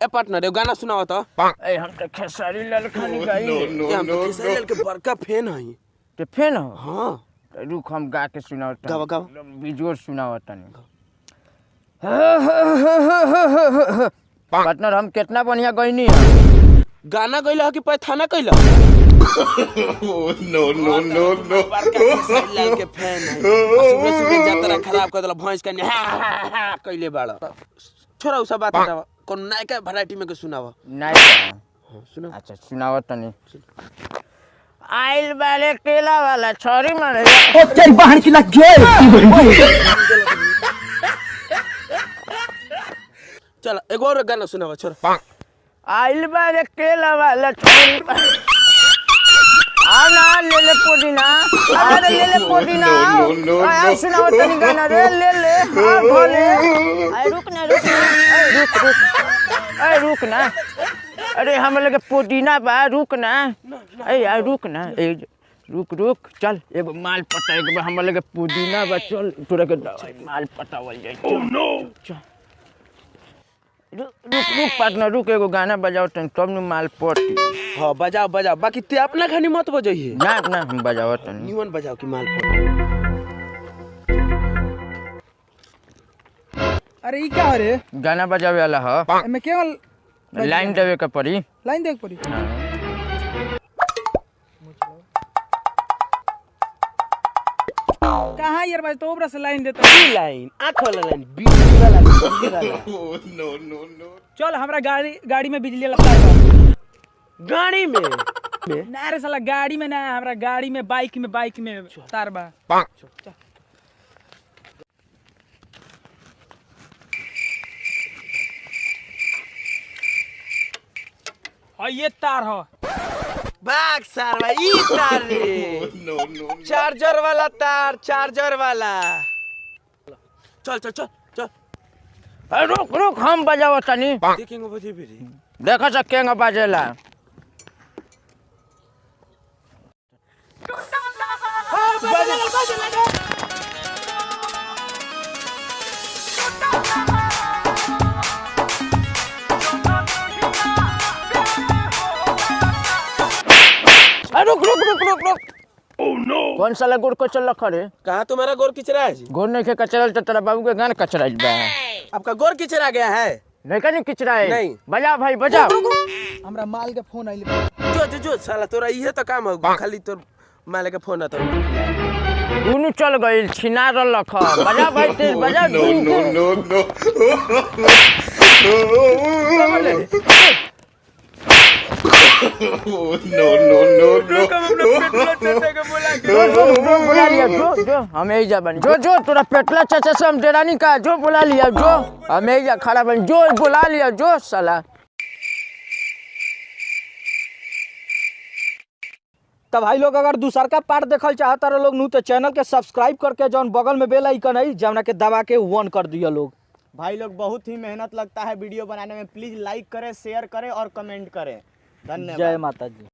ए partner एगो गाना सुनाओ तो। ए हम तो खेसारी लाल खानी गाई हम तो खेसारी लाल के बड़का फैन हई। के फैन हो? हां रुक हम गा के सुनाओ तनी। गाओ गाओ। बिजोर सुनाओ तनी। पार्टनर हम कितना बढ़िया गईनी है। गाना गइला कि पैथाना कइला? नो नो नो नो खेसारी लाल के फैन हई। सुबह सुबह जातरा खराब कर देला भैंस कने कइले बाड़ा। छोरा उ सब बात हटावा। कोन नायका वैरायटी में के सुनावा। नायका सुनो। अच्छा सुनाओ तनी। आइल वाले केला वाला छोरी मारे ओ तेरी बहन की लग गई। चल एगो और गाना सुनावा छोरा। आइल वाले केला वाला छोरी आना ले पुदीना अरे ले पुदीना आ सुनाओ तनी गाना रे ले हां भोले आई रुक ना अरे हम लगे पुदीना बा रुक ना ए रुक ना ए रुक चल एगो माल पटा एक हम लगे पुदीना बा चल तोरा के माल पटावल जाई। ओह नो रुक पार्टनर रुक एगो गाना बजाओ तनी तब न माल पटी। हां बजाओ बाकी ते अपना खानी मत बजाइए ना हम बजाओ तनी निवन बजाओ कि माल पटी। अरे ई क्या रे? गाना बजावे वाला ह एमे केवल लाइन देवे के पड़ी। लाइन देख पड़ी। कहाँ यार भाई तो ओबरा से लाइन देता है। ई लाइन आंख वाला लाइन बिजली वाला। नो नो नो चल हमरा गाड़ी में बिजली लगता है। गाड़ी में ना रे साला गाड़ी में ना हमरा गाड़ी में बाइक में तार बा। हाँ ये तार हो। बाग सार भाई ई तार रे। नो नो चार्जर वाला तार चार्जर वाला। चल रुक हम बजाओ तनी देखेंगे बजे भी देखा सकेंगे बजेला। रुक ओह नो कौन सा गोड़ कचल रखा रे? कहाँ तुम्हारा गोर किचरा है जी? गोड़ नहीं के कचरल तो तेरा बाबू के गान कचराइल बा। आपका गोर किचरा गया है? नहीं कहीं किचरा है नहीं। बजा भाई बजा। हमरा माल के फोन आइल। जो साला तोरा इहे तो काम हो खाली तोर माले के फोन आता। उनु चल गइल छिना रख बजा भाई तेज बजा। नो नो नो नो बुला लिया जो हम यही जा बन जो तोरा पेटला चाचा से हम डेरानी का जो बुला लिया जो हम यही जा खड़ा बन जो बुला लिया जो साला। तो भाई लोग अगर दूसर का पार्ट देखल चाहता रहो लोग तो चैनल के सब्सक्राइब करके जौन बगल में बेल आइकन है जौना के दबा के 1 कर दिया लोग। भाई लोग बहुत ही मेहनत लगता है वीडियो बनाने में। प्लीज लाइक करें शेयर करें और कमेंट करें। धन्यवाद। जय माता जी।